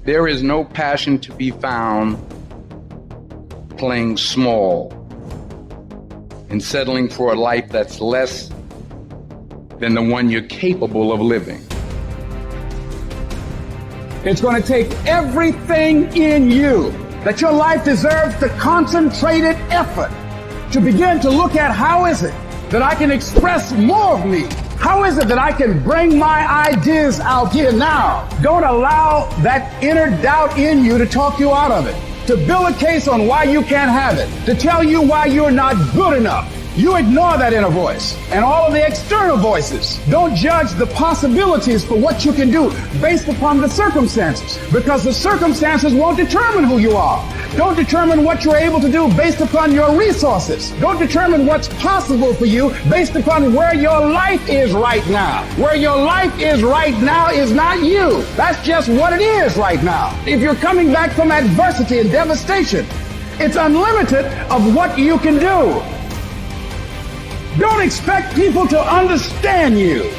There is no passion to be found playing small and settling for a life that's less than the one you're capable of living. It's going to take everything in you that your life deserves the concentrated effort to begin to look at how is it that I can express more of me? How is it that I can bring my ideas out here now? Don't allow that inner doubt in you to talk you out of it, to build a case on why you can't have it, to tell you why you're not good enough. You ignore that inner voice and all of the external voices. Don't judge the possibilities for what you can do based upon the circumstances, because the circumstances won't determine who you are. Don't determine what you're able to do based upon your resources. Don't determine what's possible for you based upon where your life is right now. Where your life is right now is not you. That's just what it is right now. If you're coming back from adversity and devastation, it's unlimited of what you can do. Don't expect people to understand you.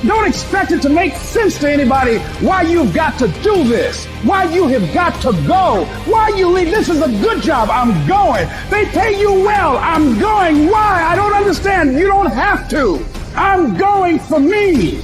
Don't expect it to make sense to anybody why you've got to do this, why you have got to go, why you leave. This is a good job. I'm going. They pay you well. I'm going. Why? I don't understand. You don't have to. I'm going for me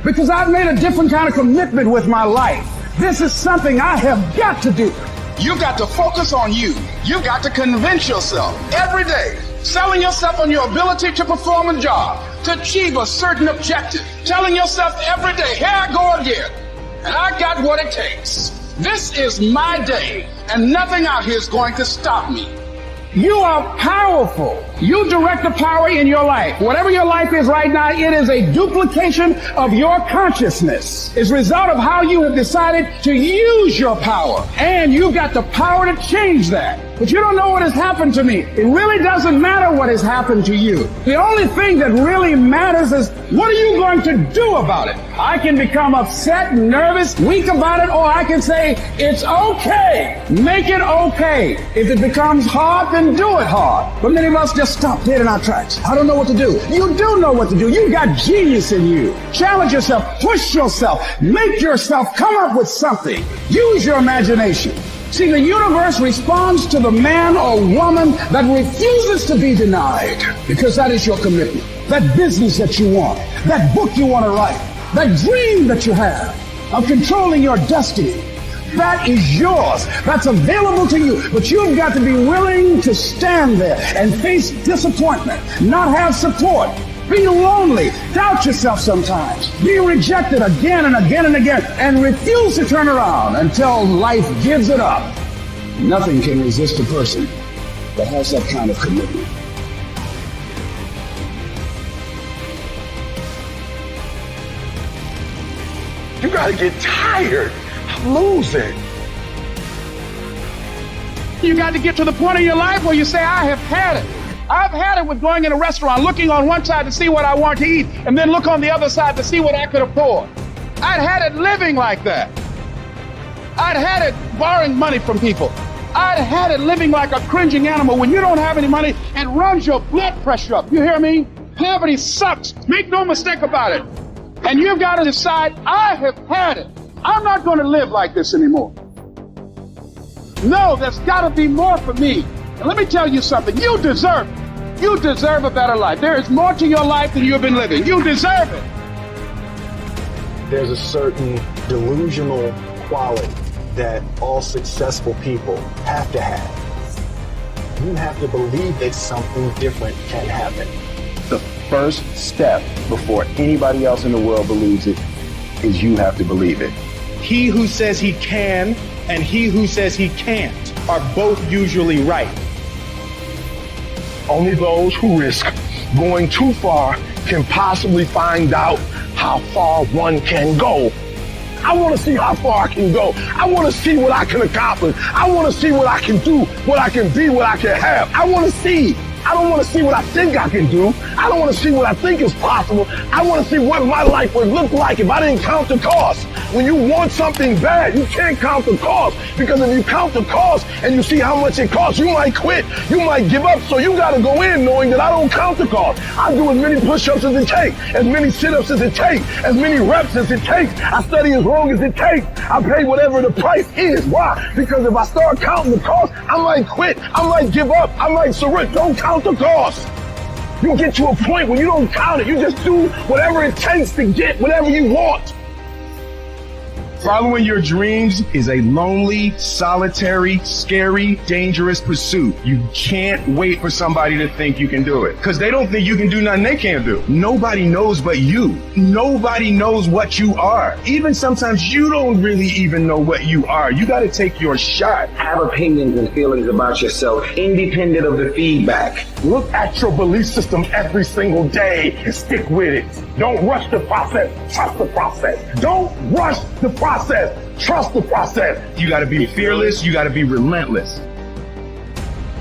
because I've made a different kind of commitment with my life. This is something I have got to do. You've got to focus on you. You've got to convince yourself every day, selling yourself on your ability to perform a job, to achieve a certain objective, telling yourself every day, here I go again, and I got what it takes. This is my day, and nothing out here is going to stop me. You are powerful. You direct the power in your life. Whatever your life is right now, it is a duplication of your consciousness. It's a result of how you have decided to use your power. And you've got the power to change that. But you don't know what has happened to me. It really doesn't matter what has happened to you. The only thing that really matters is what are you going to do about it? I can become upset, nervous, weak about it, or I can say, it's okay. Make it okay. If it becomes hard, then do it hard. But many of us just stop dead in our tracks. I don't know what to do. You do know what to do. You've got genius in you. Challenge yourself, push yourself, make yourself come up with something. Use your imagination. See, the universe responds to the man or woman that refuses to be denied, because that is your commitment. That business that you want, that book you want to write, that dream that you have of controlling your destiny, that is yours. That's available to you. But you've got to be willing to stand there and face disappointment, not have support, be lonely, doubt yourself sometimes, be rejected again and again and again, and refuse to turn around until life gives it up. Nothing can resist a person that has that kind of commitment. You gotta get tired of losing. You got to get to the point in your life where you say, I have had it. I've had it with going in a restaurant, looking on one side to see what I want to eat, and then look on the other side to see what I could afford. I'd had it living like that. I'd had it borrowing money from people. I'd had it living like a cringing animal when you don't have any money and runs your blood pressure up. You hear me? Poverty sucks. Make no mistake about it. And you've got to decide, I have had it. I'm not going to live like this anymore. No, there's got to be more for me. And let me tell you something. You deserve it. You deserve a better life. There is more to your life than you've been living. You deserve it. There's a certain delusional quality that all successful people have to have. You have to believe that something different can happen. The first step before anybody else in the world believes it is you have to believe it. He who says he can and he who says he can't are both usually right. Only those who risk going too far can possibly find out how far one can go. I want to see how far I can go. I want to see what I can accomplish. I want to see what I can do, what I can be, what I can have. I want to see. I don't want to see what I think I can do. I don't want to see what I think is possible. I want to see what my life would look like if I didn't count the cost. When you want something bad, you can't count the cost, because if you count the cost and you see how much it costs, you might quit. You might give up. So you got to go in knowing that I don't count the cost. I do as many push-ups as it takes, as many sit-ups as it takes, as many reps as it takes. I study as long as it takes. I pay whatever the price is. Why? Because if I start counting the cost, I might quit. I might give up. I might surrender. Don't count the cost. You get to a point where you don't count it. You just do whatever it takes to get whatever you want. Following your dreams is a lonely, solitary, scary, dangerous pursuit. You can't wait for somebody to think you can do it, because they don't think you can do nothing they can't do. Nobody knows but you. Nobody knows what you are. Even sometimes you don't really even know what you are. You got to take your shot. Have opinions and feelings about yourself, independent of the feedback. Look at your belief system every single day and stick with it. Don't rush the process. Trust the process. Don't rush the process. Trust the process. You got to be fearless. You got to be relentless.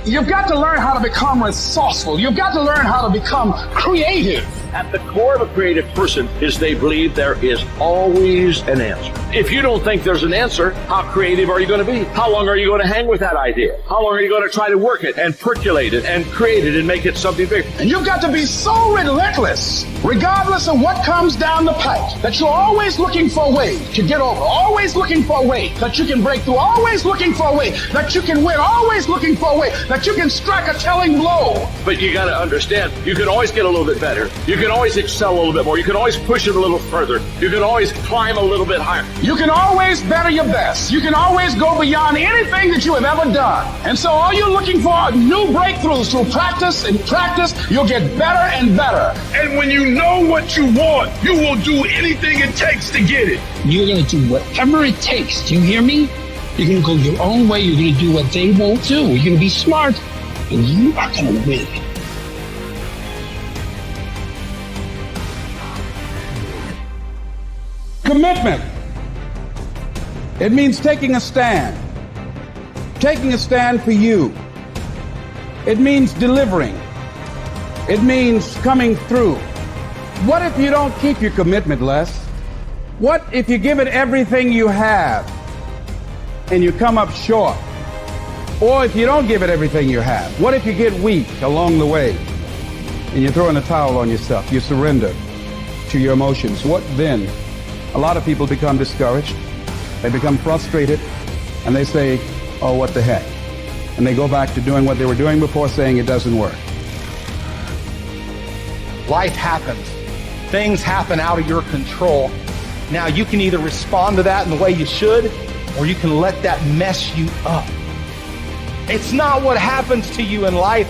You've got to learn how to become resourceful. You've got to learn how to become creative. At the core of a creative person is they believe there is always an answer. If you don't think there's an answer, how creative are you going to be? How long are you going to hang with that idea? How long are you going to try to work it and percolate it and create it and make it something big? And you've got to be so relentless, regardless of what comes down the pipe, that you're always looking for a way to get over, always looking for a way that you can break through, always looking for a way that you can win, always looking for a way that you can strike a telling blow. But you got to understand, you can always get a little bit better. You can always excel a little bit more. You can always push it a little further. You can always climb a little bit higher. You can always better your best. You can always go beyond anything that you have ever done. And so all you're looking for are new breakthroughs. Through practice and practice, you'll get better and better. And when you know what you want, you will do anything it takes to get it. You're going to do whatever it takes. Do you hear me? You're going to go your own way. You're going to do what they won't do. You're going to be smart, and you are going to win. Commitment. It means taking a stand. Taking a stand for you. It means delivering. It means coming through. What if you don't keep your commitment, Les? What if you give it everything you have and you come up short? Or if you don't give it everything you have, what if you get weak along the way and you throw in a towel on yourself, you surrender to your emotions? What then? A lot of people become discouraged, they become frustrated, and they say, oh, what the heck? And they go back to doing what they were doing before, saying it doesn't work. Life happens. Things happen out of your control. Now you can either respond to that in the way you should, or you can let that mess you up. It's not what happens to you in life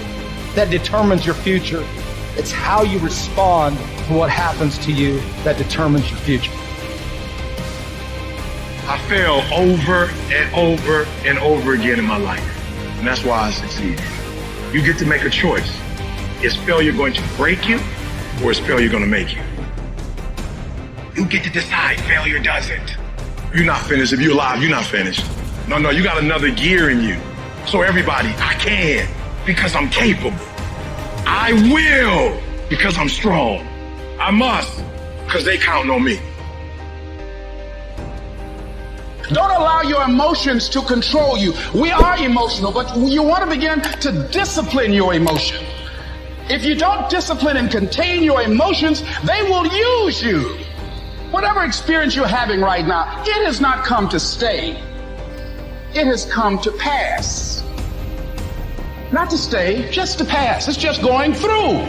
that determines your future. It's how you respond to what happens to you that determines your future. I fail over and over and over again in my life. And that's why I succeeded. You get to make a choice. Is failure going to break you, or is failure going to make you? You get to decide. Failure doesn't. You're not finished. If you're alive, you're not finished. No, you got another gear in you. So everybody, I can, because I'm capable. I will, because I'm strong. I must, because they counting on me. Don't allow your emotions to control you. We are emotional, but you want to begin to discipline your emotion. If you don't discipline and contain your emotions, they will use you. Whatever experience you're having right now, it has not come to stay. It has come to pass. Not to stay, just to pass. It's just going through.